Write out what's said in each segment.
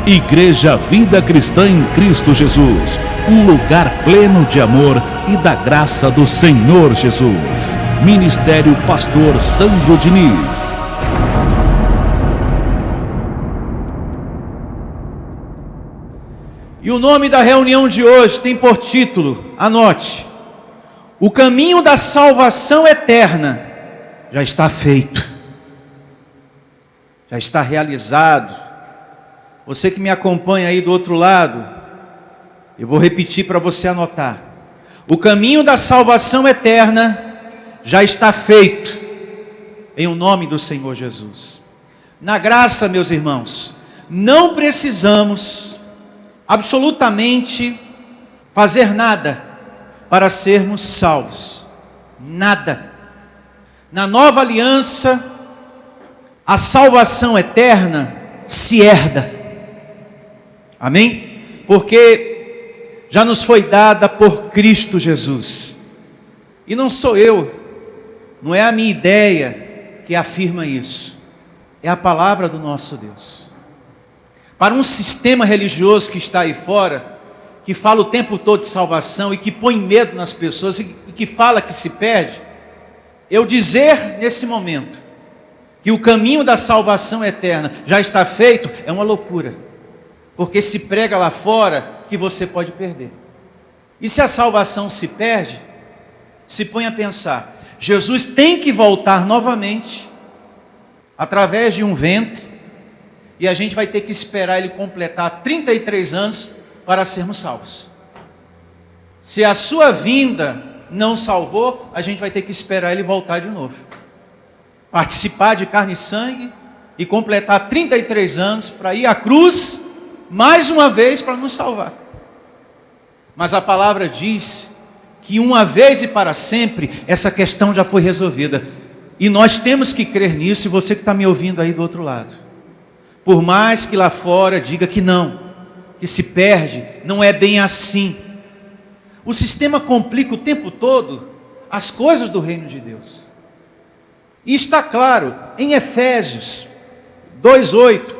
Igreja Vida Cristã em Cristo Jesus, um lugar pleno de amor e da graça do Senhor Jesus. Ministério Pastor Sandro Diniz. E o nome da reunião de hoje tem por título, anote: o caminho da salvação eterna já está feito, já está realizado. Você que me acompanha aí do outro lado, eu vou repetir para você anotar: o caminho da salvação eterna já está feito, em o nome do Senhor Jesus. Na graça, meus irmãos, não precisamos absolutamente fazer nada para sermos salvos. Nada. Na nova aliança, a salvação eterna se herda. Amém? Porque já nos foi dada por Cristo Jesus. E não sou eu, não é a minha ideia que afirma isso. É a palavra do nosso Deus. Para um sistema religioso que está aí fora, que fala o tempo todo de salvação e que põe medo nas pessoas e que fala que se perde, eu dizer nesse momento que o caminho da salvação eterna já está feito é uma loucura. Porque se prega lá fora que você pode perder. E se a salvação se perde, se põe a pensar: Jesus tem que voltar novamente, através de um ventre, e a gente vai ter que esperar ele completar 33 anos para sermos salvos. Se a sua vinda não salvou, a gente vai ter que esperar ele voltar de novo, participar de carne e sangue, e completar 33 anos para ir à cruz, mais uma vez, para nos salvar. Mas a palavra diz que uma vez e para sempre essa questão já foi resolvida, e nós temos que crer nisso. E você que está me ouvindo aí do outro lado, por mais que lá fora diga que não, que se perde, não é bem assim. O sistema complica o tempo todo as coisas do reino de Deus, e está claro em Efésios 2:8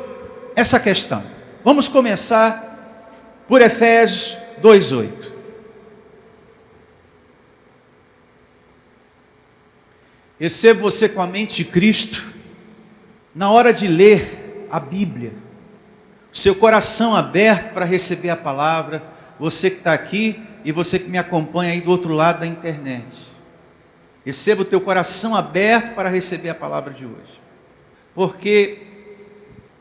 essa questão. Vamos começar por Efésios 2:8. Recebo você com a mente de Cristo na hora de ler a Bíblia, seu coração aberto para receber a palavra. Você que está aqui e você que me acompanha aí do outro lado da internet, receba o teu coração aberto para receber a palavra de hoje, porque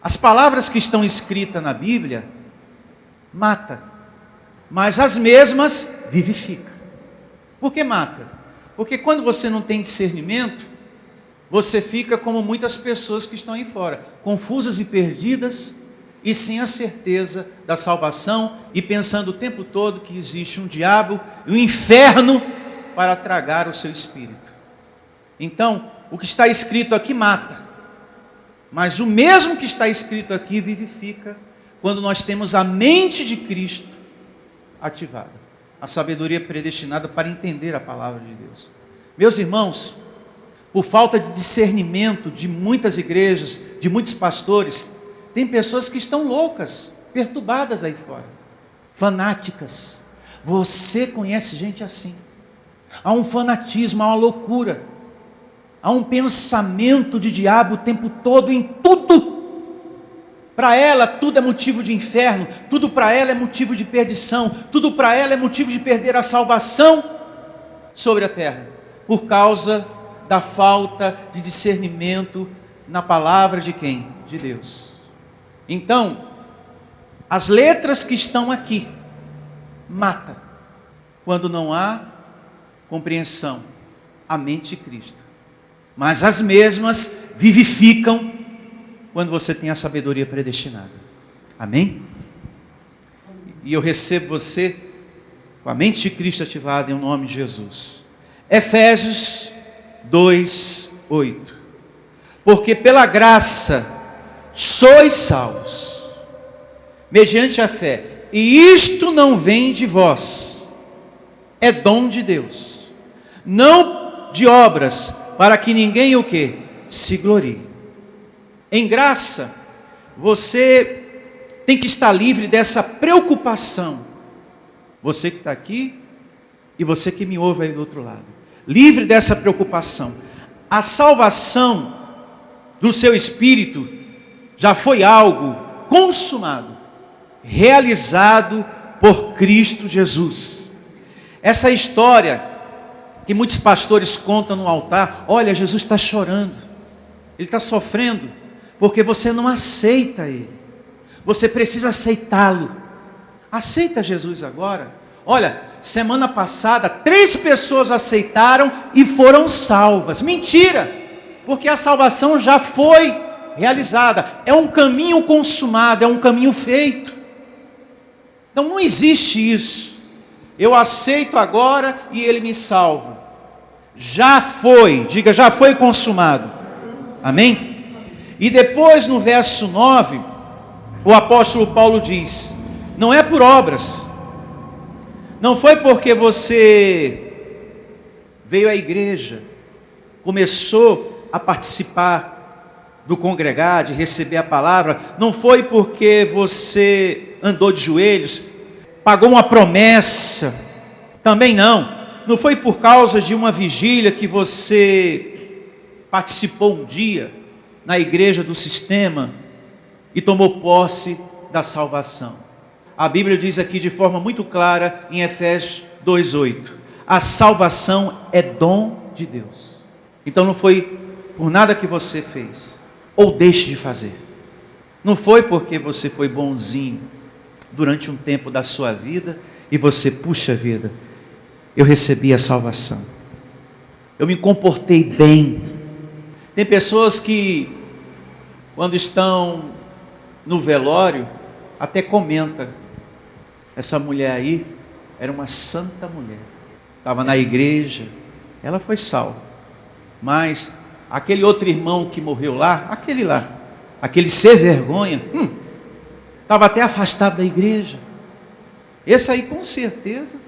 as palavras que estão escritas na Bíblia mata, mas as mesmas vivifica. Por que mata? Porque quando você não tem discernimento, você fica como muitas pessoas que estão aí fora, confusas e perdidas, e sem a certeza da salvação, e pensando o tempo todo que existe um diabo e um inferno para tragar o seu espírito. Então, o que está escrito aqui mata, mas o mesmo que está escrito aqui vivifica, quando nós temos a mente de Cristo ativada, a sabedoria predestinada para entender a palavra de Deus. Meus irmãos, por falta de discernimento de muitas igrejas, de muitos pastores, tem pessoas que estão loucas, perturbadas aí fora, fanáticas. Você conhece gente assim. Há um fanatismo, há uma loucura, há um pensamento de diabo o tempo todo em tudo. Para ela tudo é motivo de inferno, tudo para ela é motivo de perdição, tudo para ela é motivo de perder a salvação sobre a terra, por causa da falta de discernimento na palavra de quem? De Deus. Então, as letras que estão aqui mata quando não há compreensão, a mente de Cristo. Mas as mesmas vivificam quando você tem a sabedoria predestinada. Amém? E eu recebo você com a mente de Cristo ativada em nome de Jesus. Efésios 2:8. Porque pela graça sois salvos, mediante a fé, e isto não vem de vós, é dom de Deus, não de obras, para que ninguém o quê? Se glorie. Em graça, você tem que estar livre dessa preocupação. Você que está aqui e você que me ouve aí do outro lado. Livre dessa preocupação. A salvação do seu espírito já foi algo consumado, realizado por Cristo Jesus. Essa história que muitos pastores contam no altar, olha, Jesus está chorando, Ele está sofrendo, porque você não aceita Ele. Você precisa aceitá-lo. Aceita Jesus agora. Olha, semana passada, 3 pessoas aceitaram e foram salvas. Mentira! Porque a salvação já foi realizada. É um caminho consumado, é um caminho feito. Então não existe isso. Eu aceito agora e Ele me salva. Já foi, diga, já foi consumado. Amém? E depois no verso 9, o apóstolo Paulo diz: não é por obras. Não foi porque você veio à igreja, começou a participar do congregar, de receber a palavra. Não foi porque você andou de joelhos, pagou uma promessa. Também não. Não foi por causa de uma vigília que você participou um dia na igreja do sistema e tomou posse da salvação. A Bíblia diz aqui de forma muito clara em Efésios 2:8. A salvação é dom de Deus. Então não foi por nada que você fez ou deixe de fazer. Não foi porque você foi bonzinho durante um tempo da sua vida e você, puxa vida, eu recebi a salvação. Eu me comportei bem. Tem pessoas que, quando estão no velório, até comentam: essa mulher aí era uma santa mulher. Estava na igreja, ela foi salva. Mas aquele outro irmão que morreu lá, aquele sem vergonha, estava até afastado da igreja. Esse aí com certeza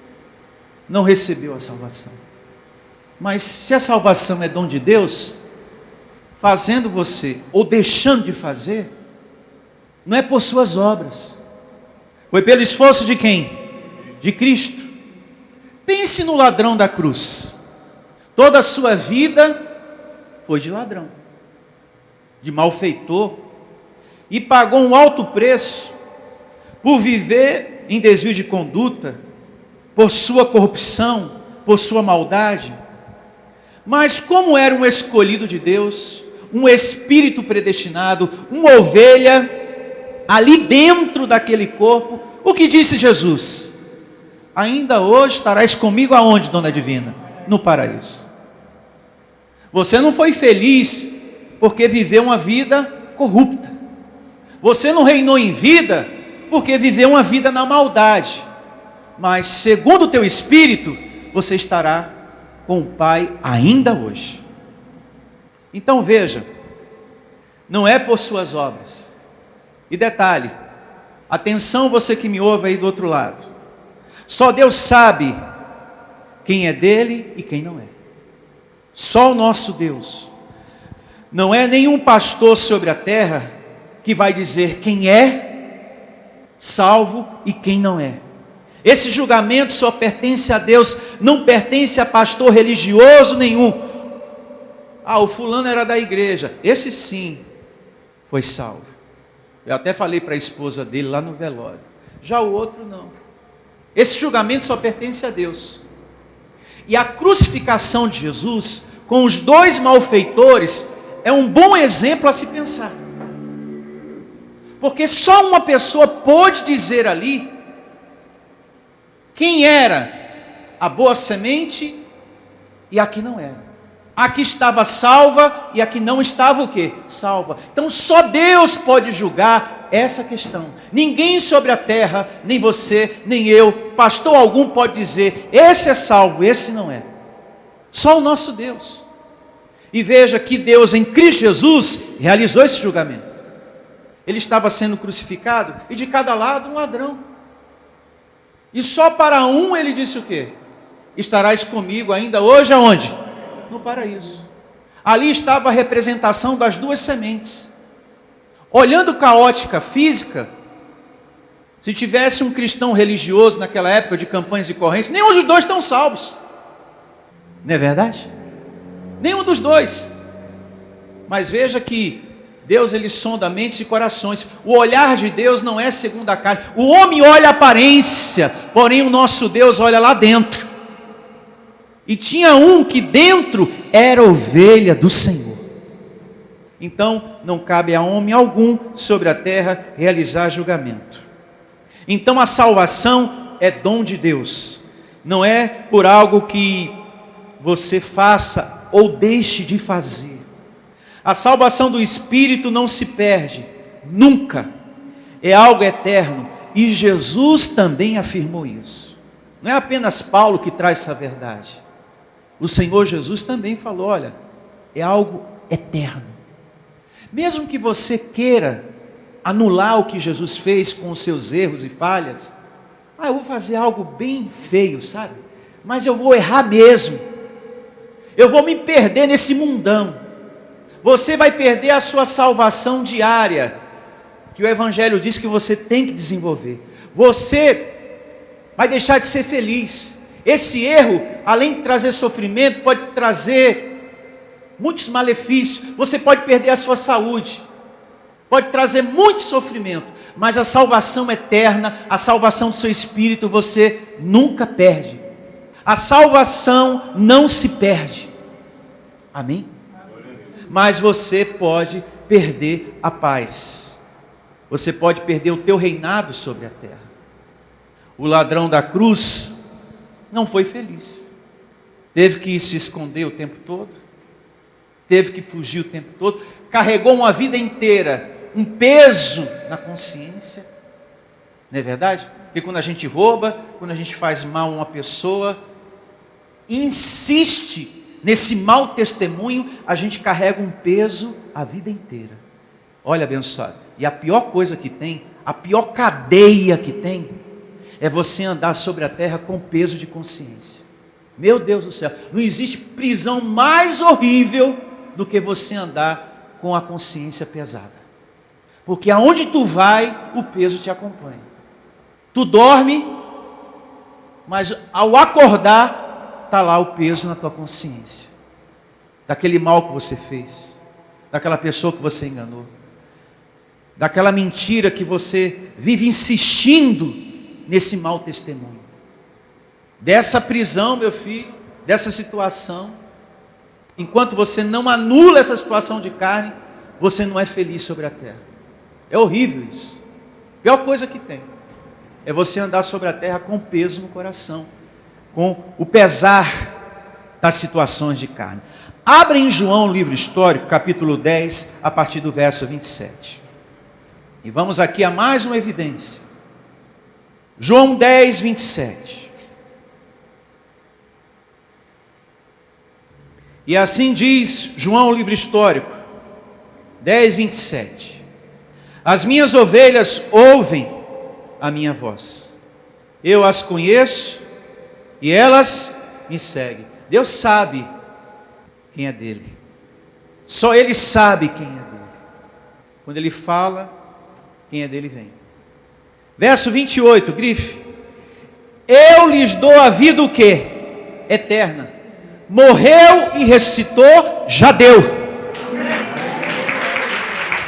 não recebeu a salvação. Mas se a salvação é dom de Deus, fazendo você ou deixando de fazer, não é por suas obras. Foi pelo esforço de quem? De Cristo. Pense no ladrão da cruz. Toda a sua vida foi de ladrão, de malfeitor, e pagou um alto preço por viver em desvio de conduta, por sua corrupção, por sua maldade. Mas como era um escolhido de Deus, um espírito predestinado, uma ovelha, ali dentro daquele corpo, o que disse Jesus? Ainda hoje estarás comigo aonde, dona divina? No paraíso. Você não foi feliz porque viveu uma vida corrupta. Você não reinou em vida porque viveu uma vida na maldade. Mas segundo o teu espírito, você estará com o Pai ainda hoje. Então veja, não é por suas obras. E detalhe, atenção você que me ouve aí do outro lado. Só Deus sabe quem é dele e quem não é. Só o nosso Deus. Não é nenhum pastor sobre a terra que vai dizer quem é salvo e quem não é. Esse julgamento só pertence a Deus, não pertence a pastor religioso nenhum. O fulano era da igreja, esse sim foi salvo. Eu até falei para a esposa dele lá no velório. Já o outro não. Esse julgamento só pertence a Deus. E a crucificação de Jesus com os 2 malfeitores é um bom exemplo a se pensar. Porque só uma pessoa pôde dizer ali quem era a boa semente e a que não era. A que estava salva e a que não estava o quê? Salva. Então só Deus pode julgar essa questão. Ninguém sobre a terra, nem você, nem eu, pastor algum pode dizer, esse é salvo, esse não é. Só o nosso Deus. E veja que Deus em Cristo Jesus realizou esse julgamento. Ele estava sendo crucificado e de cada lado um ladrão. E só para um ele disse o quê? Estarás comigo ainda hoje aonde? No paraíso. Ali estava a representação das 2 sementes. Olhando com a ótica física, Se tivesse um cristão religioso naquela época de campanhas e correntes, nenhum dos dois estão salvos. Não é verdade? Nenhum dos dois. Mas veja que Deus, ele sonda mentes e corações. O olhar de Deus não é segundo a carne. O homem olha a aparência, porém o nosso Deus olha lá dentro. E tinha um que dentro era ovelha do Senhor. Então não cabe a homem algum sobre a terra realizar julgamento. Então a salvação é dom de Deus. Não é por algo que você faça ou deixe de fazer. A salvação do Espírito não se perde, nunca. É algo eterno. E Jesus também afirmou isso. Não é apenas Paulo que traz essa verdade. O Senhor Jesus também falou, olha, é algo eterno. Mesmo que você queira anular o que Jesus fez com os seus erros e falhas, eu vou fazer algo bem feio, sabe? Mas eu vou errar mesmo. Eu vou me perder nesse mundão. Você vai perder a sua salvação diária, que o Evangelho diz que você tem que desenvolver. Você vai deixar de ser feliz. Esse erro, além de trazer sofrimento, pode trazer muitos malefícios. Você pode perder a sua saúde, pode trazer muito sofrimento, mas a salvação eterna, a salvação do seu espírito, você nunca perde. A salvação não se perde. Amém? Mas você pode perder a paz. Você pode perder o teu reinado sobre a terra. O ladrão da cruz não foi feliz. Teve que se esconder o tempo todo. Teve que fugir o tempo todo. Carregou uma vida inteira um peso na consciência. Não é verdade? Porque quando a gente rouba, quando a gente faz mal a uma pessoa, insiste nesse mau testemunho, a gente carrega um peso a vida inteira. Olha, abençoado, e a pior coisa que tem, a pior cadeia que tem, é você andar sobre a terra com peso de consciência. Meu Deus do céu, não existe prisão mais horrível do que você andar com a consciência pesada. Porque aonde tu vai, o peso te acompanha. Tu dorme, mas ao acordar, está lá o peso na tua consciência, daquele mal que você fez, daquela pessoa que você enganou, daquela mentira que você vive insistindo nesse mau testemunho, dessa prisão, meu filho, dessa situação. Enquanto você não anula essa situação de carne, você não é feliz sobre a terra. É horrível isso. A pior coisa que tem é você andar sobre a terra com peso no coração, com o pesar das situações de carne. Abra em João, livro histórico, capítulo 10, a partir do verso 27. E vamos aqui a mais uma evidência. João 10, 27. E assim diz João, livro histórico, 10, 27. As minhas ovelhas ouvem a minha voz. Eu as conheço e elas me seguem. Deus sabe quem é dele. Só Ele sabe quem é dele. Quando Ele fala, quem é dele vem. Verso 28, grife. Eu lhes dou a vida o quê? Eterna. Morreu e ressuscitou, já deu.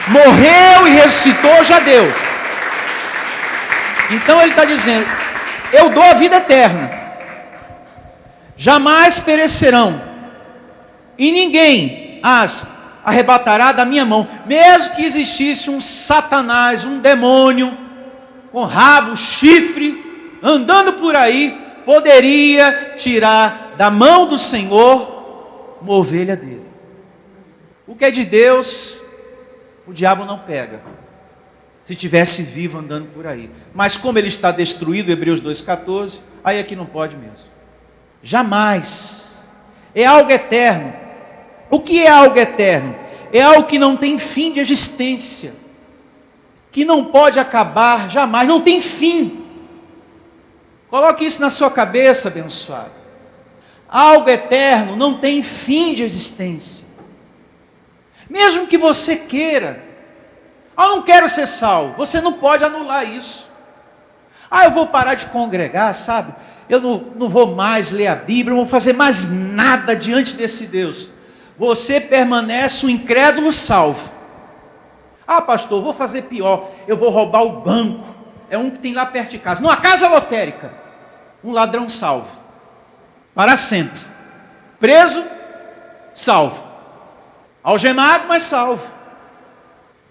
Morreu e ressuscitou, já deu. Então Ele está dizendo, eu dou a vida eterna. Jamais perecerão, e ninguém as arrebatará da minha mão. Mesmo que existisse um Satanás, um demônio, com rabo, chifre, andando por aí, poderia tirar da mão do Senhor uma ovelha dele. O que é de Deus, o diabo não pega, se tivesse vivo andando por aí. Mas como ele está destruído, Hebreus 2,14, aí aqui não pode mesmo. Jamais. É algo eterno. O que é algo eterno? É algo que não tem fim de existência, que não pode acabar jamais, não tem fim. Coloque isso na sua cabeça, abençoado. Algo eterno não tem fim de existência. Mesmo que você queira, eu não quero ser salvo, você não pode anular isso. Ah, eu vou parar de congregar, sabe? Eu não vou mais ler a Bíblia, não vou fazer mais nada diante desse Deus. Você permanece um incrédulo salvo. Ah, pastor, vou fazer pior. Eu vou roubar o banco. É um que tem lá perto de casa. Numa casa lotérica. Um ladrão salvo. Para sempre. Preso, salvo. Algemado, mas salvo.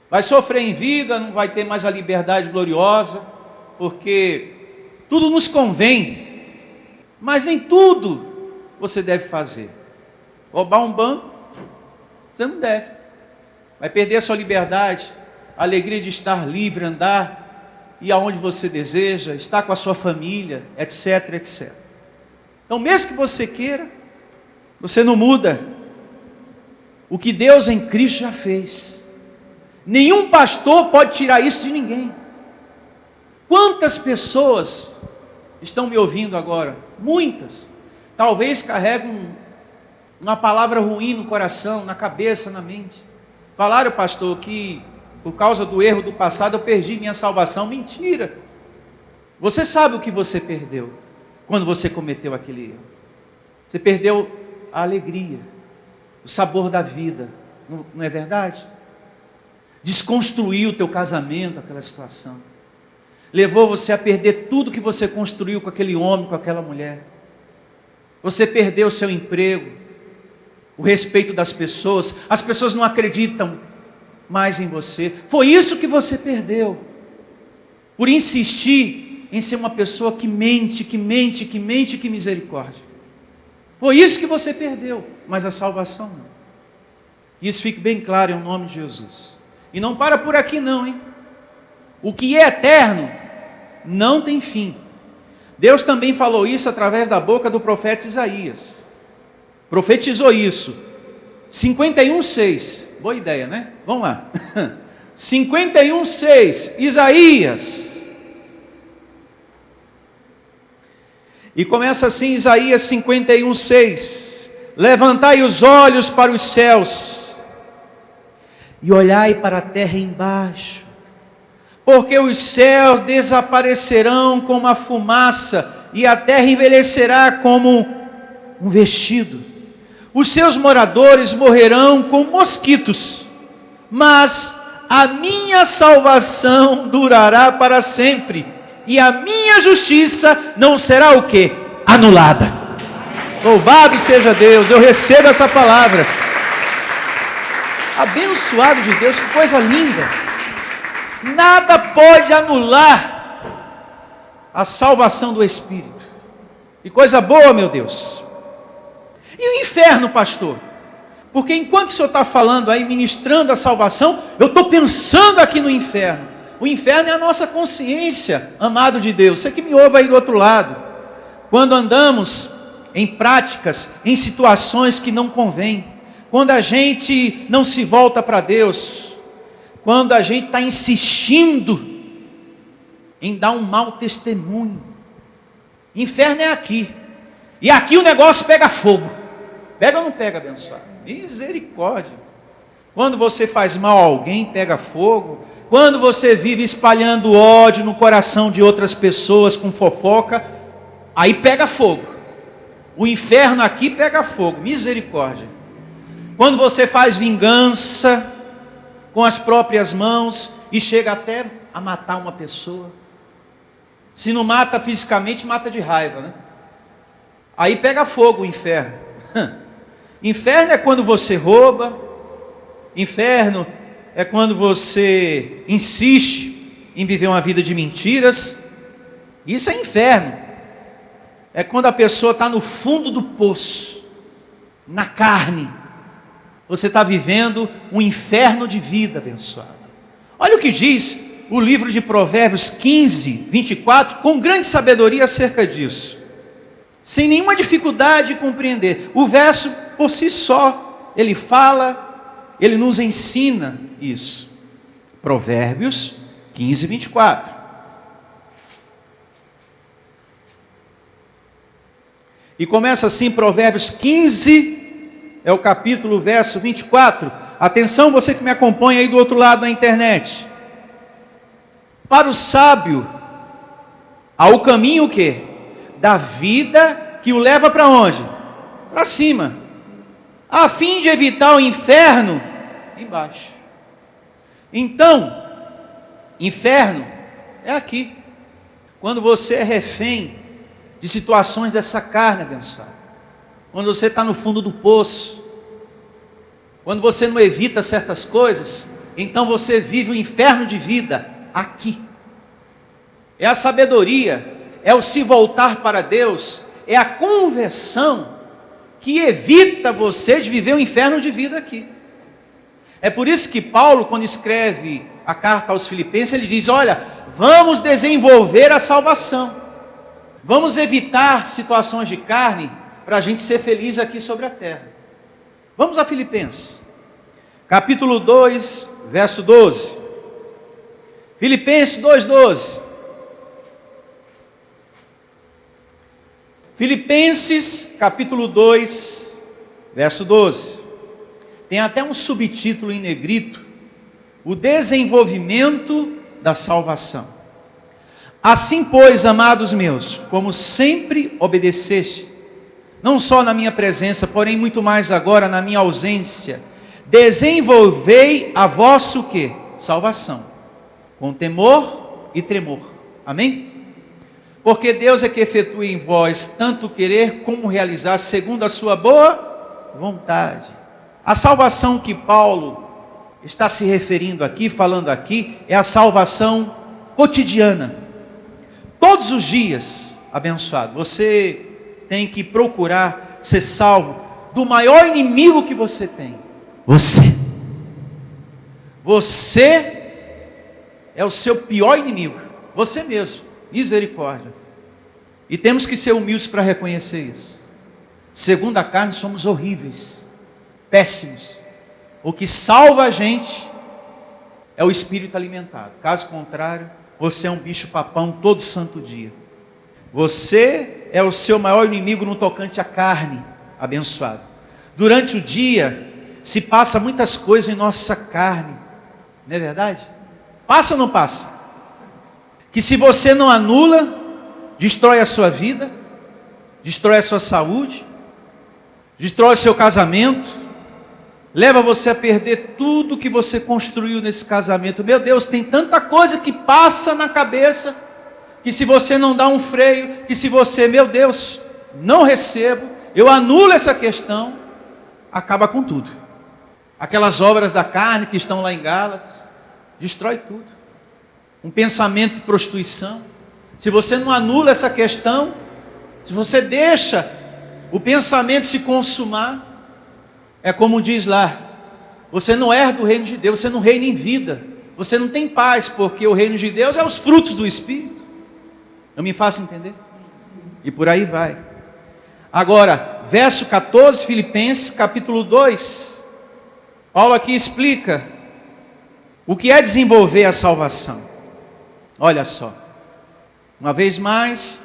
Vai sofrer em vida, não vai ter mais a liberdade gloriosa, porque tudo nos convém, mas nem tudo você deve fazer. Roubar um banco, você não deve. Vai perder a sua liberdade, a alegria de estar livre, andar, ir aonde você deseja, estar com a sua família, etc, etc. Então, mesmo que você queira, você não muda o que Deus em Cristo já fez. Nenhum pastor pode tirar isso de ninguém. Quantas pessoas estão me ouvindo agora? Muitas. Talvez carregam uma palavra ruim no coração, na cabeça, na mente. Falaram, pastor, que por causa do erro do passado eu perdi minha salvação. Mentira. Você sabe o que você perdeu quando você cometeu aquele erro. Você perdeu a alegria, o sabor da vida. Não é verdade? Desconstruiu o teu casamento, aquela situação. Levou você a perder tudo que você construiu com aquele homem, com aquela mulher. Você perdeu o seu emprego, o respeito das pessoas. As pessoas não acreditam mais em você. Foi isso que você perdeu. Por insistir em ser uma pessoa que mente, que misericórdia. Foi isso que você perdeu, mas a salvação não. Isso fique bem claro em nome de Jesus. E não para por aqui não, hein? O que é eterno não tem fim. Deus também falou isso através da boca do profeta Isaías. Profetizou isso. 51:6. Boa ideia, né? Vamos lá. 51:6. Isaías. E começa assim Isaías 51:6. Levantai os olhos para os céus e olhai para a terra embaixo, porque os céus desaparecerão como a fumaça, e a terra envelhecerá como um vestido. Os seus moradores morrerão como mosquitos, mas a minha salvação durará para sempre, e a minha justiça não será o quê? Anulada. Louvado seja Deus, eu recebo essa palavra. Abençoado de Deus, que coisa linda. Nada pode anular a salvação do Espírito. Que coisa boa, meu Deus. E o inferno, pastor? Porque enquanto o senhor está falando aí, ministrando a salvação, eu estou pensando aqui no inferno. O inferno é a nossa consciência, amado de Deus. Você que me ouve aí do outro lado. Quando andamos em práticas, em situações que não convêm, quando a gente não se volta para Deus, quando a gente está insistindo em dar um mau testemunho, inferno é aqui, e aqui o negócio pega fogo. Pega ou não pega, abençoado? Misericórdia. Quando você faz mal a alguém, pega fogo. Quando você vive espalhando ódio no coração de outras pessoas com fofoca, aí pega fogo. O inferno aqui pega fogo, misericórdia. Quando você faz vingança com as próprias mãos e chega até a matar uma pessoa. Se não mata fisicamente, mata de raiva, né? Aí pega fogo o inferno. Inferno é quando você rouba. Inferno é quando você insiste em viver uma vida de mentiras. Isso é inferno. É quando a pessoa está no fundo do poço, na carne. Você está vivendo um inferno de vida, abençoado. Olha o que diz o livro de Provérbios 15:24, com grande sabedoria acerca disso. Sem nenhuma dificuldade de compreender. O verso por si só, ele fala, ele nos ensina isso. Provérbios 15:24. E começa assim, Provérbios 15, é o capítulo, verso 24. Atenção, você que me acompanha aí do outro lado na internet. Para o sábio, ao caminho o quê? Da vida que o leva para onde? Para cima. A fim de evitar o inferno embaixo. Então, inferno é aqui. Quando você é refém de situações dessa carne abençoada. Quando você está no fundo do poço. Quando você não evita certas coisas, então você vive o inferno de vida aqui. É a sabedoria, é o se voltar para Deus, é a conversão que evita você de viver o inferno de vida aqui. É por isso que Paulo, quando escreve a carta aos Filipenses, ele diz: olha, vamos desenvolver a salvação. Vamos evitar situações de carne para a gente ser feliz aqui sobre a terra. Vamos a Filipenses, capítulo 2, verso 12. Filipenses 2:12. Filipenses, capítulo 2, verso 12. Tem até um subtítulo em negrito: o desenvolvimento da salvação. Assim, pois, amados meus, como sempre obedeceste, não só na minha presença, porém muito mais agora na minha ausência, desenvolvei a vosso quê? Salvação, com temor e tremor. Amém? Porque Deus é que efetua em vós tanto querer como realizar, segundo a sua boa vontade. A salvação que Paulo está se referindo aqui, falando aqui, é a salvação cotidiana. Todos os dias, abençoado, você tem que procurar ser salvo do maior inimigo que você tem. Você é o seu pior inimigo. Você mesmo. Misericórdia. E temos que ser humildes para reconhecer isso. Segundo a carne, somos horríveis, péssimos. O que salva a gente é o espírito alimentado. Caso contrário, você é um bicho papão todo santo dia. Você é o seu maior inimigo no tocante à carne, abençoado. Durante o dia, se passa muitas coisas em nossa carne. Não é verdade? Passa ou não passa? Que se você não anula, destrói a sua vida, destrói a sua saúde, destrói o seu casamento, leva você a perder tudo que você construiu nesse casamento. Meu Deus, tem tanta coisa que passa na cabeça, que se você não dá um freio, que se você, meu Deus, não recebo, eu anulo essa questão, acaba com tudo. Aquelas obras da carne que estão lá em Gálatas, destrói tudo. Um pensamento de prostituição. Se você não anula essa questão, se você deixa o pensamento se consumar, é como diz lá, você não herda o reino de Deus, você não reina em vida, você não tem paz, porque o reino de Deus é os frutos do Espírito. Eu me faço entender? E por aí vai. Agora, verso 14, Filipenses, capítulo 2, Paulo aqui explica o que é desenvolver a salvação. Olha só, uma vez mais,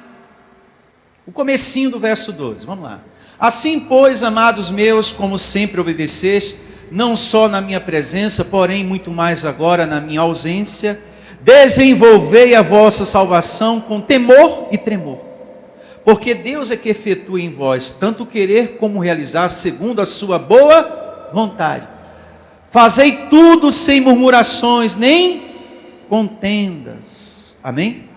o comecinho do verso 12, vamos lá. Assim, pois, amados meus, como sempre obedeceste, não só na minha presença, porém muito mais agora na minha ausência, desenvolvei a vossa salvação com temor e tremor. Porque Deus é que efetua em vós tanto querer como realizar, segundo a sua boa vontade. Fazei tudo sem murmurações, nem contendas. Amém?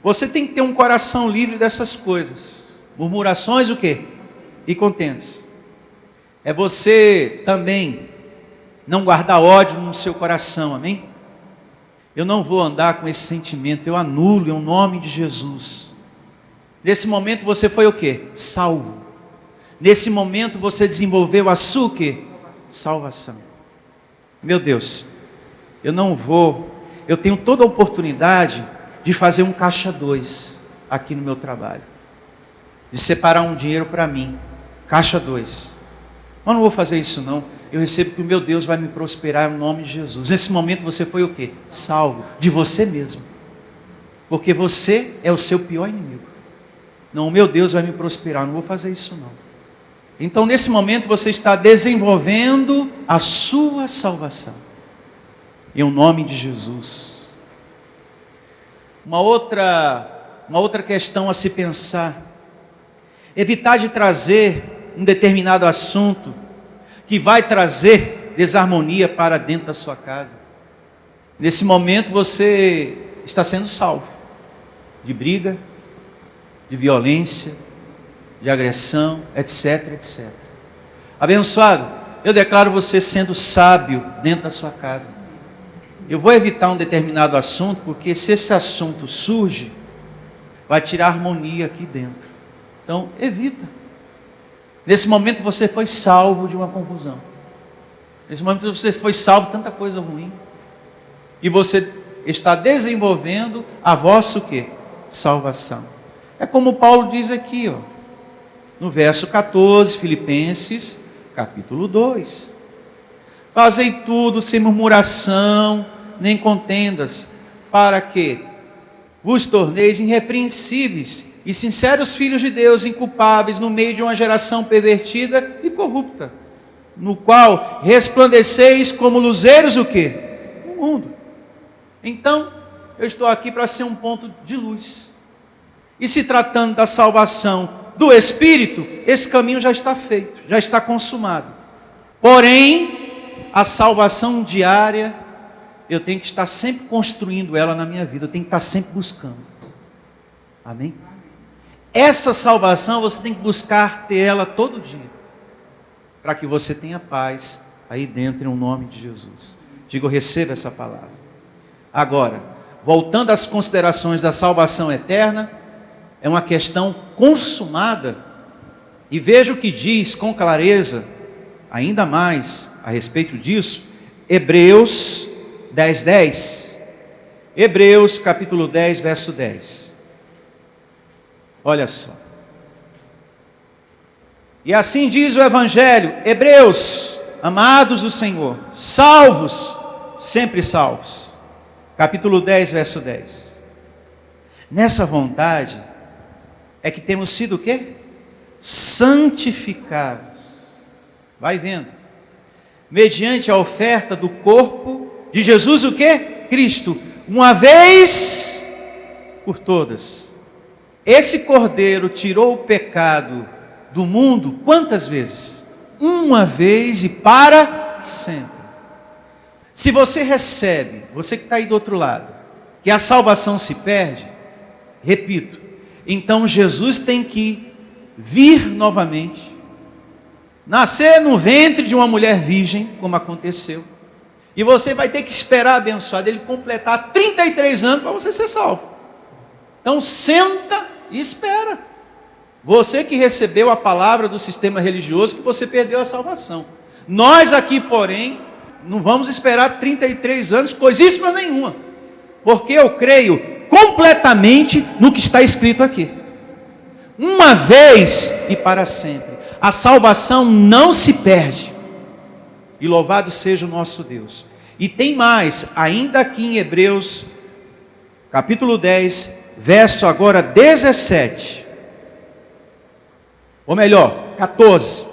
Você tem que ter um coração livre dessas coisas. Murmurações o quê? E contendas. É você também não guardar ódio no seu coração. Amém? Eu não vou andar com esse sentimento. Eu anulo em nome de Jesus. Nesse momento você foi o quê? Salvo. Nesse momento você desenvolveu a sua o quê? Salvação. Meu Deus, eu tenho toda a oportunidade de fazer um caixa 2 aqui no meu trabalho. De separar um dinheiro para mim. Caixa 2. Mas não vou fazer isso não. Eu recebo que o meu Deus vai me prosperar em nome de Jesus. Nesse momento você foi o quê? Salvo de você mesmo. Porque você é o seu pior inimigo. Não, o meu Deus vai me prosperar. Não vou fazer isso não. Então nesse momento você está desenvolvendo a sua salvação. Em nome de Jesus. Uma outra uma outra questão a se pensar. Evitar de trazer um determinado assunto que vai trazer desarmonia para dentro da sua casa. Nesse momento você está sendo salvo de briga, de violência, de agressão, etc, etc. Abençoado, eu declaro você sendo sábio dentro da sua casa. Eu vou evitar um determinado assunto, porque se esse assunto surge, vai tirar harmonia aqui dentro. Então, evita. Nesse momento você foi salvo de uma confusão. Nesse momento você foi salvo de tanta coisa ruim. E você está desenvolvendo a vossa o quê? Salvação. É como Paulo diz aqui, ó, no verso 14, Filipenses, capítulo 2. Fazei tudo sem murmuração, nem contendas, para que vos torneis irrepreensíveis e sinceros filhos de Deus, inculpáveis no meio de uma geração pervertida e corrupta, no qual resplandeceis como luzeiros o quê? No mundo. Então, eu estou aqui para ser um ponto de luz. E se tratando da salvação do Espírito, esse caminho já está feito, já está consumado. Porém, a salvação diária, eu tenho que estar sempre construindo ela na minha vida, eu tenho que estar sempre buscando. Amém? Essa salvação você tem que buscar ter ela todo dia, para que você tenha paz aí dentro, em nome de Jesus. Digo, receba essa palavra. Agora, voltando às considerações da salvação eterna, é uma questão consumada, e veja o que diz com clareza, ainda mais a respeito disso, Hebreus 10:10. Hebreus capítulo 10, verso 10. Olha só. E assim diz o Evangelho: Hebreus, amados do Senhor, salvos, sempre salvos. Capítulo 10, verso 10. Nessa vontade é que temos sido o quê? Santificados. Vai vendo. Mediante a oferta do corpo de Jesus o quê? Cristo. Uma vez por todas. Esse Cordeiro tirou o pecado do mundo quantas vezes? Uma vez e para sempre. Se você recebe, você que está aí do outro lado, que a salvação se perde, repito, então Jesus tem que vir novamente, nascer no ventre de uma mulher virgem, como aconteceu, e você vai ter que esperar, abençoado, ele completar 33 anos para você ser salvo. Então senta e espera. Você que recebeu a palavra do sistema religioso, que você perdeu a salvação. Nós aqui, porém, não vamos esperar 33 anos, coisíssima nenhuma, porque eu creio completamente no que está escrito aqui. Uma vez e para sempre. A salvação não se perde. E louvado seja o nosso Deus. E tem mais, ainda aqui em Hebreus, capítulo 10, verso agora 17. Ou melhor, 14.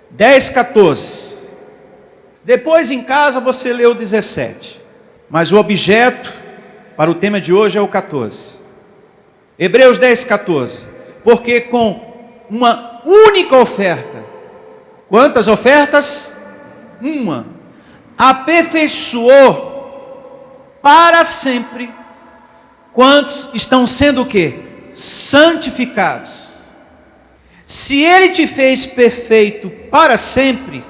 10, 14. Depois em casa você lê o 17. Mas o objeto para o tema de hoje é o 14. Hebreus 10, 14. Porque com uma única oferta, quantas ofertas? Uma. Aperfeiçoou para sempre quantos estão sendo o quê? Santificados. Se Ele te fez perfeito para sempre,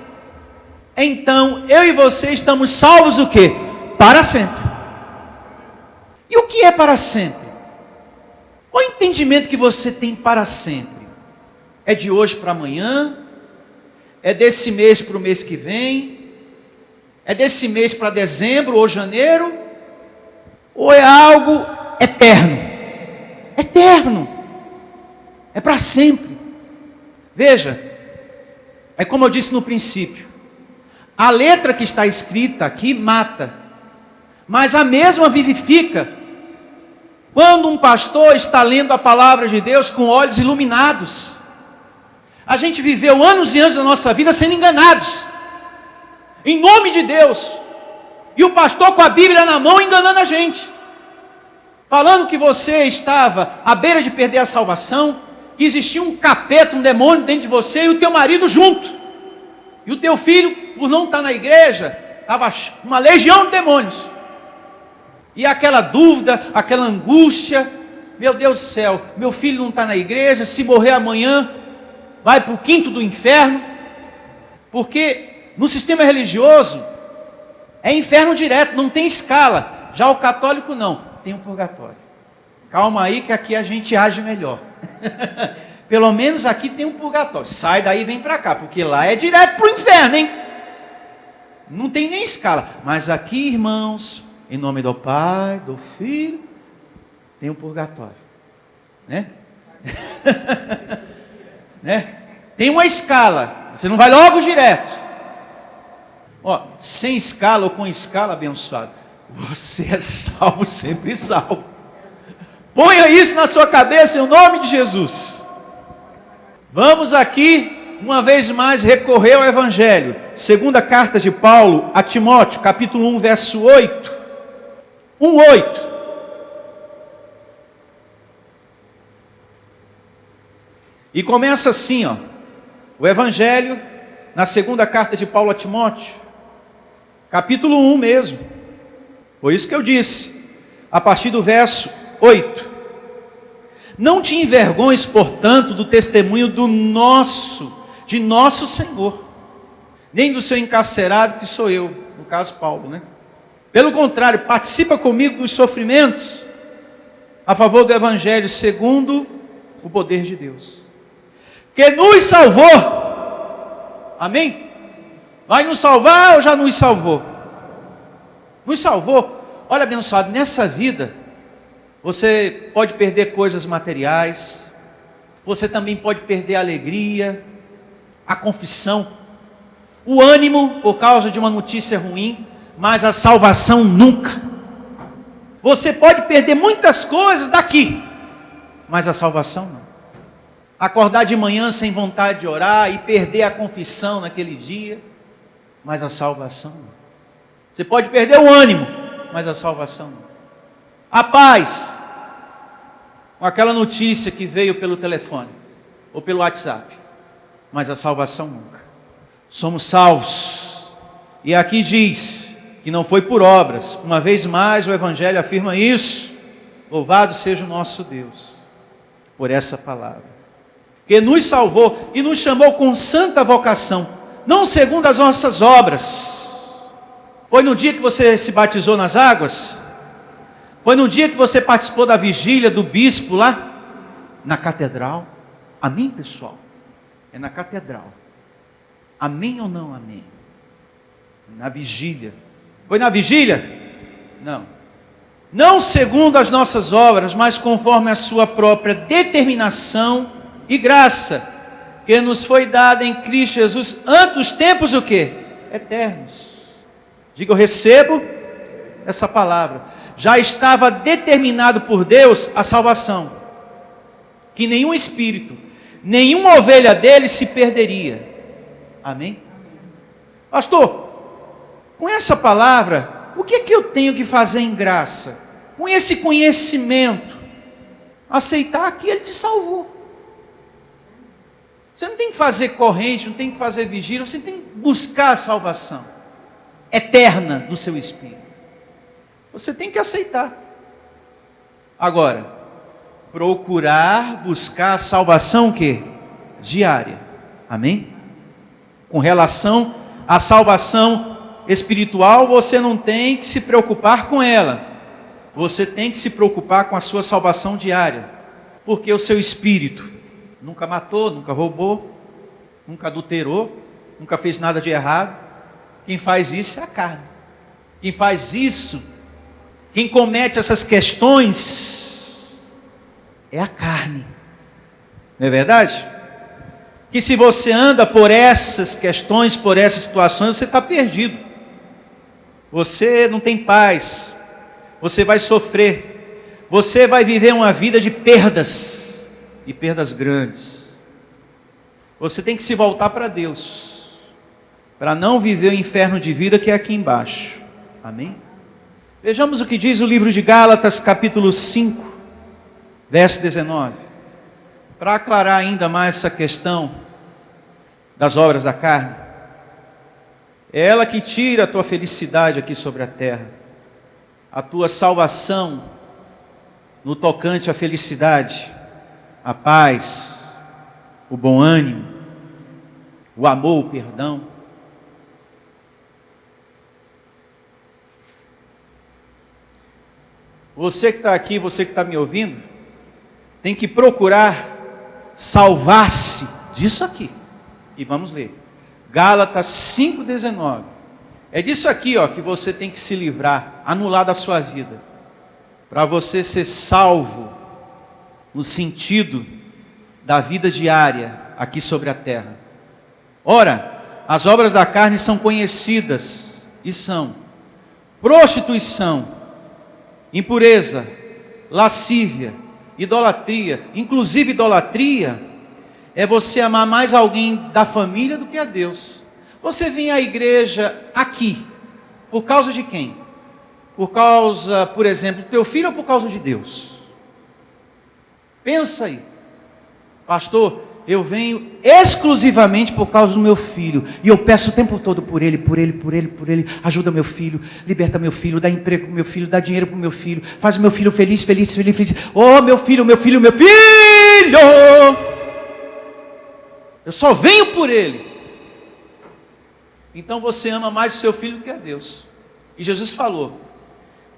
então eu e você estamos salvos o quê? Para sempre. E o que é para sempre? Qual o entendimento que você tem para sempre? É de hoje para amanhã? É desse mês para o mês que vem? É desse mês para dezembro ou janeiro? Ou é algo eterno? Eterno. É para sempre. Veja, é como eu disse no princípio. A letra que está escrita aqui mata, mas a mesma vivifica. Quando um pastor está lendo a palavra de Deus com olhos iluminados. A gente viveu anos e anos da nossa vida sendo enganados, em nome de Deus, e o pastor com a Bíblia na mão enganando a gente. falando que você estava à beira de perder a salvação, que existia um capeta, um demônio dentro de você e o teu marido junto. E o teu filho, por não estar na igreja, estava uma legião de demônios. E aquela dúvida, aquela angústia, meu Deus do céu, meu filho não está na igreja, se morrer amanhã, vai para o quinto do inferno. Porque no sistema religioso, é inferno direto, não tem escala. Já o católico não, tem um purgatório. Calma aí que aqui a gente age melhor. Pelo menos aqui tem um purgatório. Sai daí e vem para cá, porque lá é direto para o inferno, hein? Não tem nem escala. Mas aqui, irmãos, em nome do Pai, do Filho, tem um purgatório. Né? Né? Tem uma escala. Você não vai logo direto. Ó, sem escala ou com escala, abençoado, você é salvo, sempre salvo. Ponha isso na sua cabeça em nome de Jesus. Vamos aqui, uma vez mais, recorrer ao Evangelho. Segunda carta de Paulo a Timóteo, capítulo 1, verso 8. 1:8. E começa assim, ó. O Evangelho, na segunda carta de Paulo a Timóteo, capítulo 1 mesmo. Foi isso que eu disse, a partir do verso 8. Não te envergonhes, portanto, do testemunho de nosso Senhor, nem do seu encarcerado, que sou eu, no caso Paulo, né? Pelo contrário, participa comigo dos sofrimentos, a favor do Evangelho, segundo o poder de Deus, que nos salvou. Amém? Vai nos salvar ou já nos salvou? Nos salvou. Olha, abençoado, nessa vida, você pode perder coisas materiais, você também pode perder a alegria, a confissão, o ânimo por causa de uma notícia ruim, mas a salvação nunca. Você pode perder muitas coisas daqui, mas a salvação não. Acordar de manhã sem vontade de orar e perder a confissão naquele dia, mas a salvação não. Você pode perder o ânimo, mas a salvação não. A paz, com aquela notícia que veio pelo telefone ou pelo WhatsApp, mas a salvação nunca. Somos salvos. E aqui diz que não foi por obras. Uma vez mais o Evangelho afirma isso. Louvado seja o nosso Deus por essa palavra, que nos salvou e nos chamou com santa vocação, não segundo as nossas obras. Foi no dia que você se batizou nas águas? Foi no dia que você participou da vigília do bispo lá na catedral? Amém, pessoal? É na catedral. Amém ou não amém? Na vigília. Foi na vigília? Não. Não segundo as nossas obras, mas conforme a sua própria determinação e graça, que nos foi dada em Cristo Jesus, antes dos tempos o quê? Eternos. Diga, eu recebo essa palavra. Já estava determinado por Deus a salvação, que nenhum espírito, nenhuma ovelha dele se perderia. Amém? Pastor, com essa palavra, o que é que eu tenho que fazer em graça? Com esse conhecimento, aceitar que Ele te salvou. Você não tem que fazer corrente, não tem que fazer vigília, você tem que buscar a salvação eterna do seu espírito. Você tem que aceitar. Agora, procurar buscar a salvação o quê? Diária. Amém? Com relação à salvação espiritual, você não tem que se preocupar com ela. Você tem que se preocupar com a sua salvação diária. Porque o seu espírito nunca matou, nunca roubou, nunca adulterou, nunca fez nada de errado. Quem faz isso é a carne. Quem faz isso, quem comete essas questões, é a carne. Não é verdade? Que se você anda por essas questões, por essas situações, você está perdido. Você não tem paz. Você vai sofrer. Você vai viver uma vida de perdas. E perdas grandes. Você tem que se voltar para Deus, para não viver o inferno de vida que é aqui embaixo. Amém? Vejamos o que diz o livro de Gálatas, capítulo 5, verso 19. Para aclarar ainda mais essa questão das obras da carne. É ela que tira a tua felicidade aqui sobre a terra, a tua salvação no tocante à felicidade, a paz, o bom ânimo, o amor, o perdão. Você que está aqui, você que está me ouvindo, tem que procurar salvar-se disso aqui. E vamos ler. Gálatas 5,19. É disso aqui, ó, que você tem que se livrar, anular da sua vida, para você ser salvo no sentido da vida diária aqui sobre a terra. Ora, as obras da carne são conhecidas e são prostituição, impureza, lascívia, idolatria. Inclusive idolatria é você amar mais alguém da família do que a Deus. Você vem à igreja aqui por causa de quem? Por causa, por exemplo, do teu filho ou por causa de Deus? Pensa aí. Pastor, eu venho exclusivamente por causa do meu filho, e eu peço o tempo todo por ele, ajuda meu filho, liberta meu filho, dá emprego para meu filho, dá dinheiro para o meu filho, faz o meu filho feliz, oh meu filho, eu só venho por ele. Então você ama mais o seu filho do que a Deus. E Jesus falou,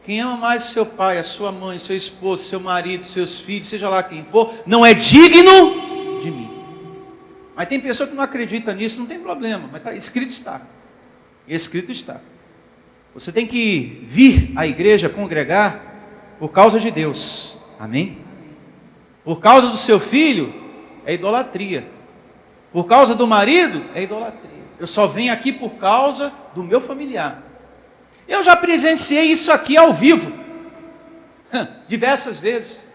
quem ama mais seu pai, a sua mãe, seu esposo, seu marido, seus filhos, seja lá quem for, não é digno de mim. Mas tem pessoa que não acredita nisso, não tem problema, mas tá, escrito está. Escrito está. Você tem que vir à igreja, congregar, por causa de Deus. Amém? Por causa do seu filho, é idolatria. Por causa do marido, é idolatria. Eu só venho aqui por causa do meu familiar. Eu já presenciei isso aqui ao vivo, diversas vezes.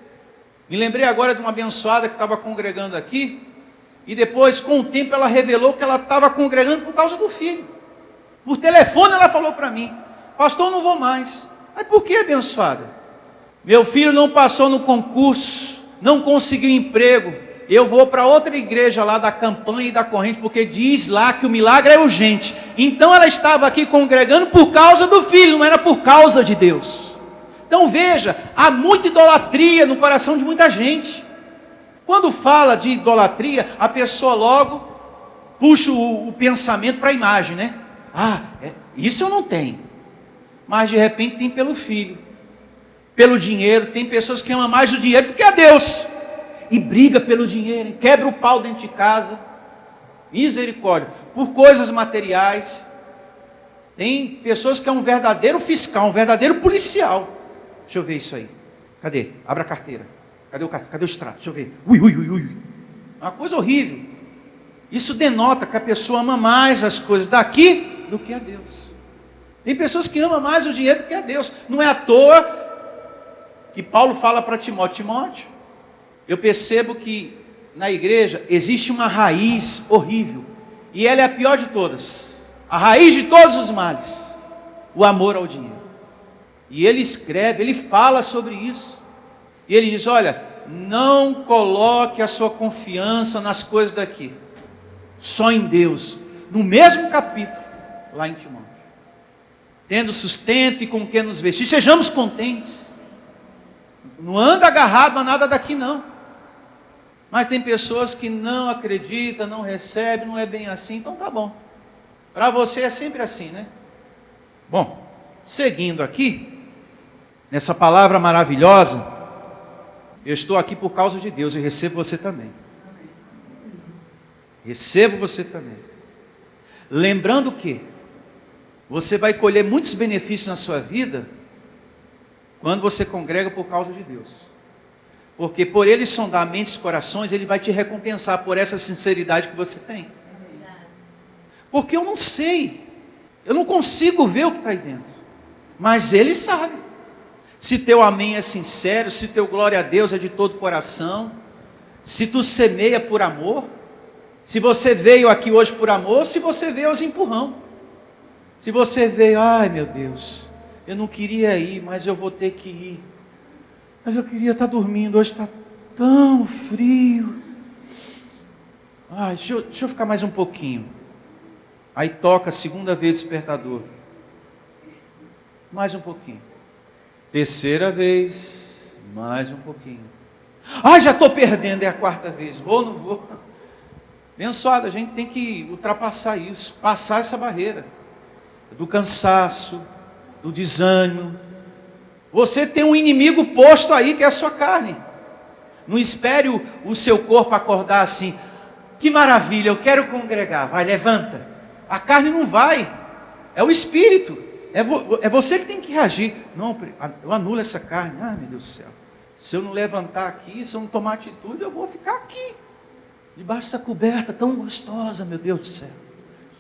Me lembrei agora de uma abençoada que estava congregando aqui, e depois, com o tempo, ela revelou que ela estava congregando por causa do filho. Por telefone ela falou para mim, pastor, eu não vou mais. Mas por que, abençoada? Meu filho não passou no concurso, não conseguiu emprego, eu vou para outra igreja lá da campanha e da corrente, porque diz lá que o milagre é urgente. Então ela estava aqui congregando por causa do filho, não era por causa de Deus. Então veja, há muita idolatria no coração de muita gente. Quando fala de idolatria, a pessoa logo puxa o pensamento para a imagem, né? Isso eu não tenho. Mas de repente tem pelo filho, pelo dinheiro. Tem pessoas que amam mais o dinheiro do que a Deus. E briga pelo dinheiro, quebra o pau dentro de casa. Misericórdia. Por coisas materiais. Tem pessoas que é um verdadeiro fiscal, um verdadeiro policial. Deixa eu ver isso aí. Cadê? Abra a carteira. Cadê o extrato? Deixa eu ver. Ui. Uma coisa horrível. Isso denota que a pessoa ama mais as coisas daqui do que a Deus. Tem pessoas que amam mais o dinheiro do que a Deus. Não é à toa que Paulo fala para Timóteo, eu percebo que na igreja existe uma raiz horrível. E ela é a pior de todas. A raiz de todos os males. O amor ao dinheiro. E ele escreve, ele fala sobre isso. E ele diz, olha, não coloque a sua confiança nas coisas daqui. Só em Deus. No mesmo capítulo, lá em Timóteo. Tendo sustento e com que nos vestir. Sejamos contentes. Não anda agarrado a nada daqui não. Mas tem pessoas que não acreditam, não recebem, não é bem assim, então tá bom. Para você é sempre assim, né? Bom, seguindo aqui, nessa palavra maravilhosa, eu estou aqui por causa de Deus e recebo você também. Recebo você também. Lembrando que você vai colher muitos benefícios na sua vida quando você congrega por causa de Deus. Porque por Ele sondar mentes e corações, Ele vai te recompensar por essa sinceridade que você tem. Porque eu não sei, eu não consigo ver o que está aí dentro. Mas Ele sabe. Se teu amém é sincero, se teu glória a Deus é de todo coração, se tu semeia por amor, se você veio aqui hoje por amor, se você veio aos empurrão. Se você veio, ai meu Deus, Eu não queria ir, mas eu vou ter que ir. Mas eu queria estar dormindo, hoje está tão frio. Ai, deixa eu ficar mais um pouquinho. Aí toca a segunda vez o despertador. Mais um pouquinho. Terceira vez, mais um pouquinho. Ai, já estou perdendo, é a quarta vez. Vou ou não vou? Abençoado, a gente tem que ultrapassar isso, passar essa barreira do cansaço, do desânimo. Você tem um inimigo posto aí, que é a sua carne. Não espere o seu corpo acordar assim, que maravilha, eu quero congregar. Vai, levanta. A carne não vai, é o espírito. É você que tem que reagir. Não, eu anulo essa carne. Ah, meu Deus do céu. Se eu não levantar aqui, se eu não tomar atitude, eu vou ficar aqui. Debaixo dessa coberta tão gostosa, meu Deus do céu.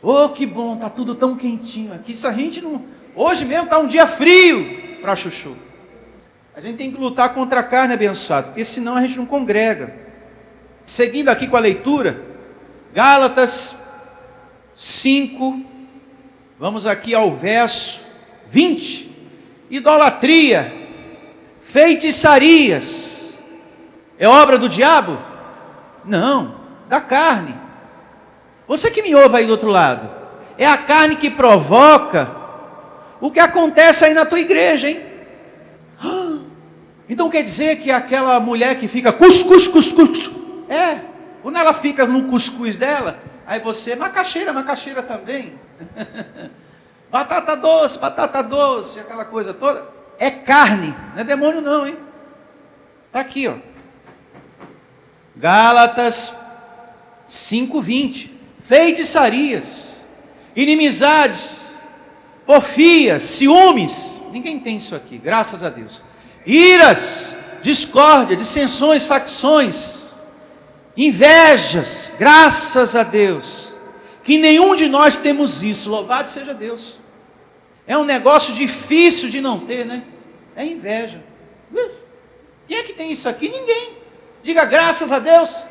Oh, que bom, está tudo tão quentinho aqui. Se a gente não... Hoje mesmo está um dia frio para chuchu. A gente tem que lutar contra a carne, abençoado, porque senão a gente não congrega. Seguindo aqui com a leitura, Gálatas 5, vamos aqui ao verso 20. Idolatria, feitiçarias, é obra do diabo? Não, da carne. Você que me ouve aí do outro lado, é a carne que provoca o que acontece aí na tua igreja, hein? Então quer dizer que aquela mulher que fica cuscuz, quando ela fica no cuscuz dela, aí você, macaxeira também. Batata doce, aquela coisa toda, é carne, não é demônio não, hein? Está aqui, ó. Gálatas 5:20. Feitiçarias, inimizades, porfias, ciúmes. Ninguém tem isso aqui, graças a Deus. Iras, discórdia, dissensões, facções, invejas, graças a Deus. Que nenhum de nós temos isso, louvado seja Deus. É um negócio difícil de não ter, né? É inveja. Quem é que tem isso aqui? Ninguém. Diga graças a Deus.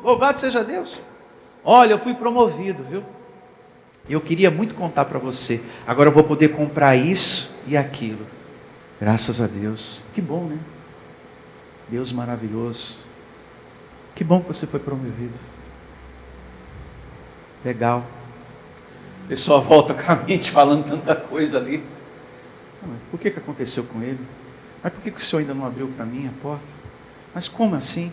Louvado seja Deus. Olha, eu fui promovido, viu? Eu queria muito contar para você. Agora eu vou poder comprar isso e aquilo. Graças a Deus. Que bom, né? Deus maravilhoso. Que bom que você foi promovido. Legal. O pessoal volta com a mente falando tanta coisa ali. Mas por que aconteceu com ele? Mas por que o senhor ainda não abriu para mim a porta? Mas como assim?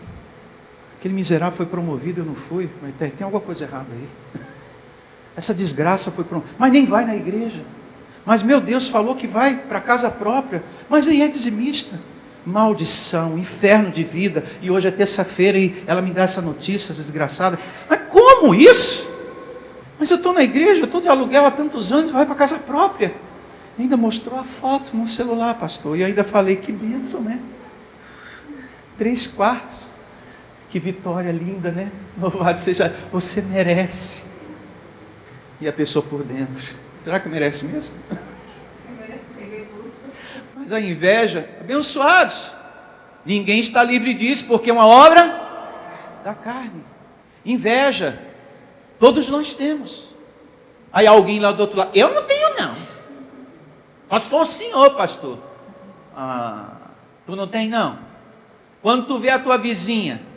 Aquele miserável foi promovido, eu não fui. Mas tem alguma coisa errada aí. Essa desgraça foi promovida. Mas nem vai na igreja. Mas meu Deus falou que vai para casa própria. Mas nem é dizimista. Maldição, inferno de vida. E hoje é terça-feira e ela me dá essa notícia, essa desgraçada. Mas como isso? Mas eu estou na igreja, eu estou de aluguel há tantos anos, vai para casa própria. E ainda mostrou a foto no celular, pastor. E ainda falei, que bênção, né? 3 quartos. Que vitória linda, né? Louvado seja, você merece. E a pessoa por dentro, será que merece mesmo? Mas a inveja, abençoados, ninguém está livre disso, porque é uma obra da carne. Inveja, todos nós temos. Aí alguém lá do outro lado, eu não tenho não. Só se for o senhor, pastor. Tu não tem não? Quando tu vê a tua vizinha,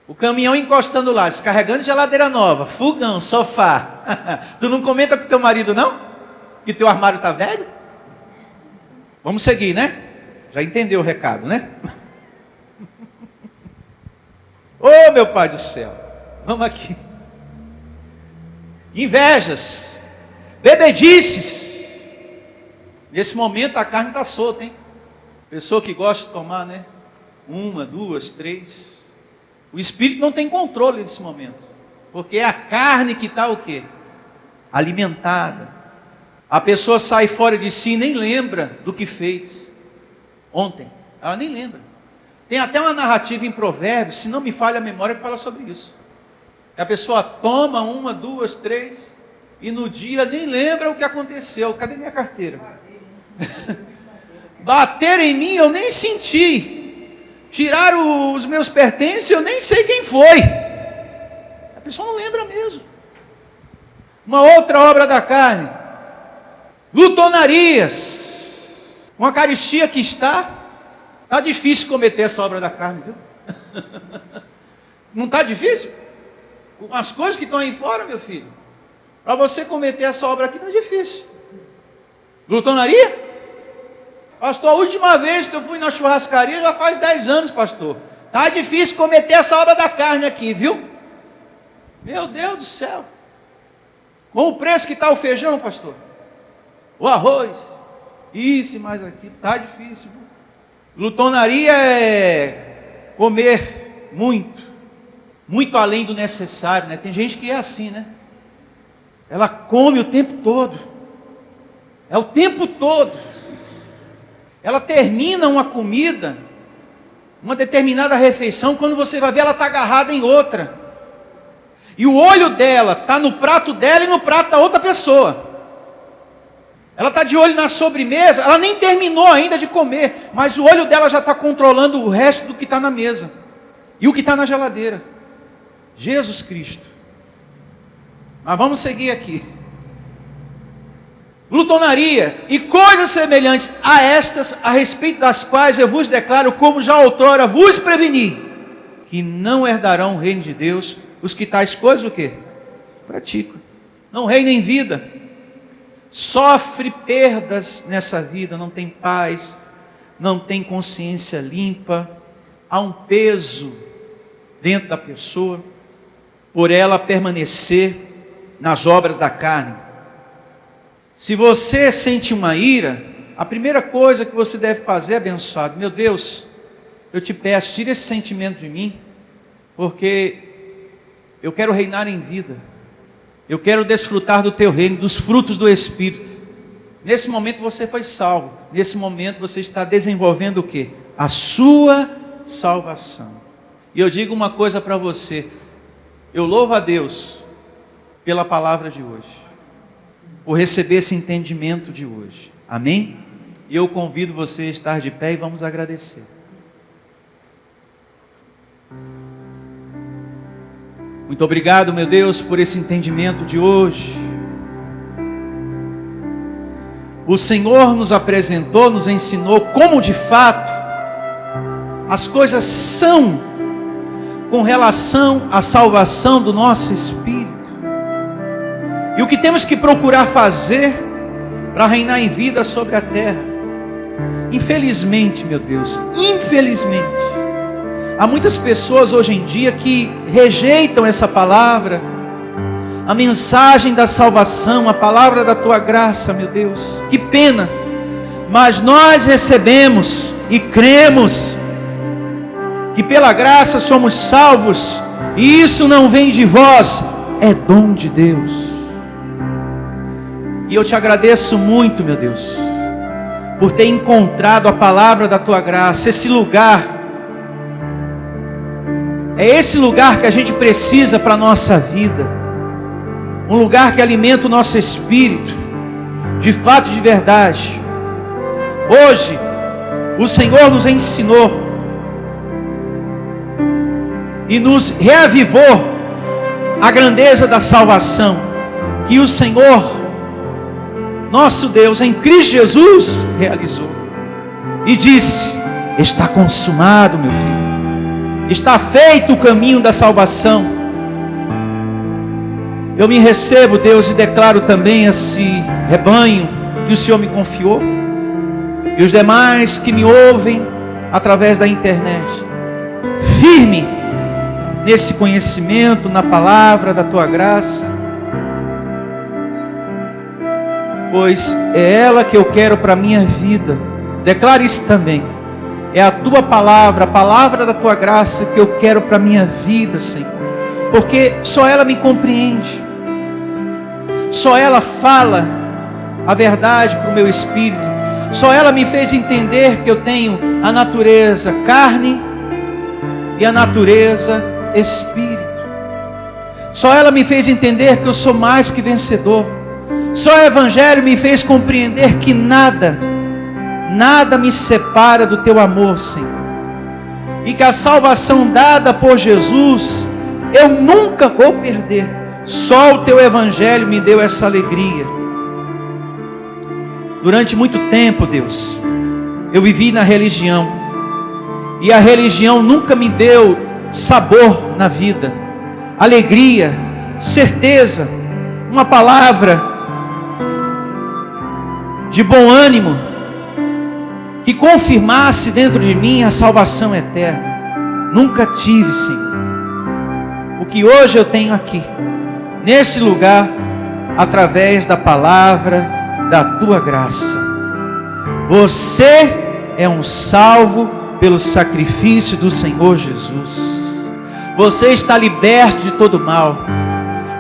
o caminhão encostando lá, descarregando geladeira nova, fogão, sofá. Tu não comenta com teu marido não? Que teu armário está velho? Vamos seguir, né? Já entendeu o recado, né? Ô meu Pai do céu. Vamos aqui. Invejas. Bebedices. Nesse momento a carne está solta, hein? Pessoa que gosta de tomar, né? 1, 2, 3... O espírito não tem controle nesse momento, porque é a carne que está o quê? Alimentada. A pessoa sai fora de si e nem lembra do que fez ontem. Ela nem lembra. Tem até uma narrativa em Provérbios, se não me falha a memória, que fala sobre isso. A pessoa toma 1, 2, 3 e no dia nem lembra o que aconteceu. Cadê minha carteira? Bateram em mim, eu nem senti. Tiraram os meus pertences, eu nem sei quem foi. A pessoa não lembra mesmo. Uma outra obra da carne. glutonarias. Com a caristia que está difícil cometer essa obra da carne, viu? Não está difícil? Com as coisas que estão aí fora, meu filho, para você cometer essa obra aqui está difícil. Glutonaria? Pastor, a última vez que eu fui na churrascaria já faz 10 anos, pastor. Está difícil cometer essa obra da carne aqui, viu? Meu Deus do céu. Com o preço que está o feijão, pastor, o arroz, isso e mais aquilo, está difícil. Viu? Glutonaria é comer muito além do necessário, né? Tem gente que é assim, né? Ela come o tempo todo. É o tempo todo. Ela termina uma comida, uma determinada refeição, quando você vai ver, ela está agarrada em outra. E o olho dela está no prato dela e no prato da outra pessoa. Ela está de olho na sobremesa, ela nem terminou ainda de comer, mas o olho dela já está controlando o resto do que está na mesa. E o que está na geladeira. Jesus Cristo. Mas vamos seguir aqui. Glutonaria e coisas semelhantes a estas, a respeito das quais eu vos declaro, como já outrora vos preveni, que não herdarão o reino de Deus os que tais coisas o quê? Praticam. Não reinam em vida. Sofre perdas nessa vida, não tem paz, não tem consciência limpa, há um peso dentro da pessoa, por ela permanecer nas obras da carne. Se você sente uma ira, a primeira coisa que você deve fazer, abençoado, meu Deus, eu te peço, tira esse sentimento de mim, porque eu quero reinar em vida, eu quero desfrutar do teu reino, dos frutos do Espírito. Nesse momento você foi salvo, nesse momento você está desenvolvendo o quê? A sua salvação. E eu digo uma coisa para você, eu louvo a Deus pela palavra de hoje, por receber esse entendimento de hoje, amém? E eu convido você a estar de pé e vamos agradecer. Muito obrigado, meu Deus, por esse entendimento de hoje. O Senhor nos apresentou, nos ensinou como de fato as coisas são com relação à salvação do nosso espírito. E o que temos que procurar fazer para reinar em vida sobre a terra. Infelizmente, meu Deus, infelizmente, há muitas pessoas hoje em dia que rejeitam essa palavra, a mensagem da salvação, a palavra da tua graça, meu Deus. Que pena, mas nós recebemos e cremos que pela graça somos salvos, e isso não vem de vós, é dom de Deus. E eu te agradeço muito, meu Deus, por ter encontrado a palavra da tua graça, esse lugar. É esse lugar que a gente precisa para a nossa vida. Um lugar que alimenta o nosso espírito, de fato, de verdade. Hoje, o Senhor nos ensinou e nos reavivou a grandeza da salvação que o Senhor, nosso Deus, em Cristo Jesus, realizou. E disse: está consumado, meu filho. Está feito o caminho da salvação. Eu me recebo, Deus, e declaro também esse rebanho que o Senhor me confiou, e os demais que me ouvem através da internet, firme nesse conhecimento, na palavra da tua graça, pois é ela que eu quero para a minha vida. Declare isso também. É a tua palavra, a palavra da tua graça que eu quero para a minha vida, Senhor, porque só ela me compreende, só ela fala a verdade para o meu espírito, só ela me fez entender que eu tenho a natureza carne e a natureza espírito. Só ela me fez entender que eu sou mais que vencedor. Só o Evangelho me fez compreender que nada me separa do teu amor, Senhor, e que a salvação dada por Jesus eu nunca vou perder. Só o teu Evangelho me deu essa alegria. Durante muito tempo, Deus, eu vivi na religião, e a religião nunca me deu sabor na vida, alegria, certeza, uma palavra de bom ânimo, que confirmasse dentro de mim a salvação eterna. Nunca tive, Senhor. O que hoje eu tenho aqui, nesse lugar, através da palavra da tua graça. Você é um salvo pelo sacrifício do Senhor Jesus. Você está liberto de todo mal.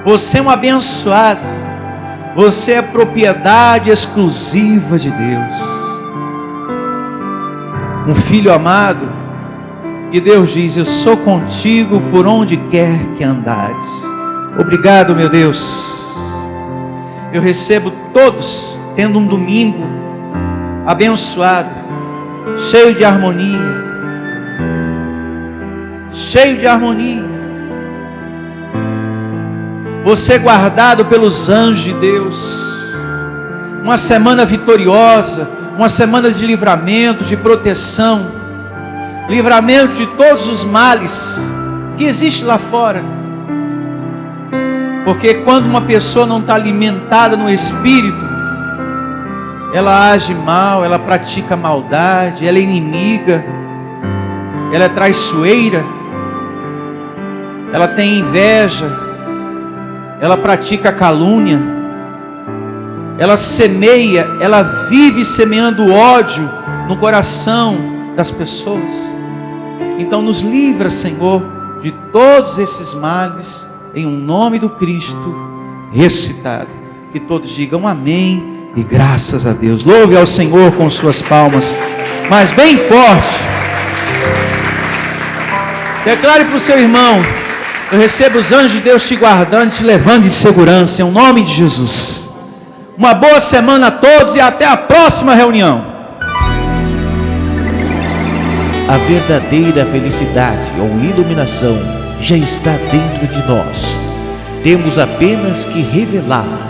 Você é um abençoado. Você é propriedade exclusiva de Deus. Um filho amado, que Deus diz: eu sou contigo por onde quer que andares. Obrigado, meu Deus. Eu recebo todos tendo um domingo abençoado, cheio de harmonia, cheio de harmonia. Você guardado pelos anjos de Deus, uma semana vitoriosa, uma semana de livramento, de proteção, livramento de todos os males que existem lá fora. Porque quando uma pessoa não está alimentada no Espírito, ela age mal, ela pratica maldade, ela é inimiga, ela é traiçoeira, ela tem inveja, ela pratica calúnia, ela semeia, ela vive semeando ódio no coração das pessoas. Então nos livra, Senhor, de todos esses males, em um nome do Cristo ressuscitado. Que todos digam amém e graças a Deus. Louve ao Senhor com suas palmas, mas bem forte. Declare para o seu irmão: eu recebo os anjos de Deus te guardando, te levando em segurança, em um nome de Jesus. Uma boa semana a todos e até a próxima reunião. A verdadeira felicidade ou iluminação já está dentro de nós. Temos apenas que revelá-la.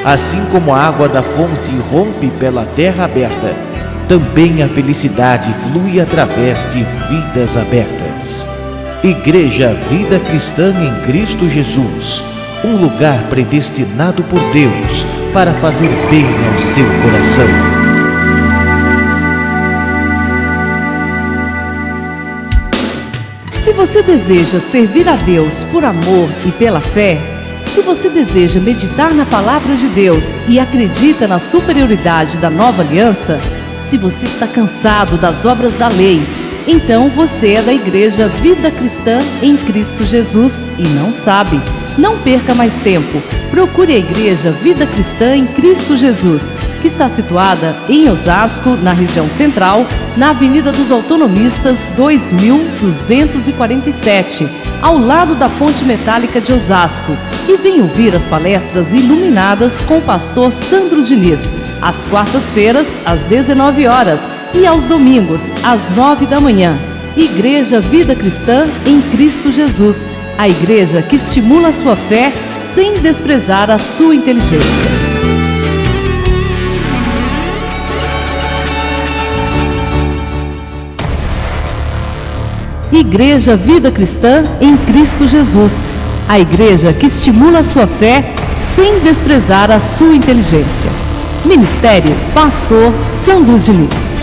Assim como a água da fonte rompe pela terra aberta, também a felicidade flui através de vidas abertas. Igreja Vida Cristã em Cristo Jesus, um lugar predestinado por Deus para fazer bem ao seu coração. Se você deseja servir a Deus por amor e pela fé, se você deseja meditar na palavra de Deus e acredita na superioridade da nova aliança, se você está cansado das obras da lei, então você é da Igreja Vida Cristã em Cristo Jesus e não sabe. Não perca mais tempo. Procure a Igreja Vida Cristã em Cristo Jesus, que está situada em Osasco, na região central, na Avenida dos Autonomistas 2247, ao lado da Ponte Metálica de Osasco. E venha ouvir as palestras iluminadas com o pastor Sandro Diniz, às quartas-feiras, às 19 horas e aos domingos, às 9 da manhã. Igreja Vida Cristã em Cristo Jesus, a igreja que estimula a sua fé sem desprezar a sua inteligência. Igreja Vida Cristã em Cristo Jesus, a igreja que estimula a sua fé sem desprezar a sua inteligência. Ministério Pastor Sandro Diniz.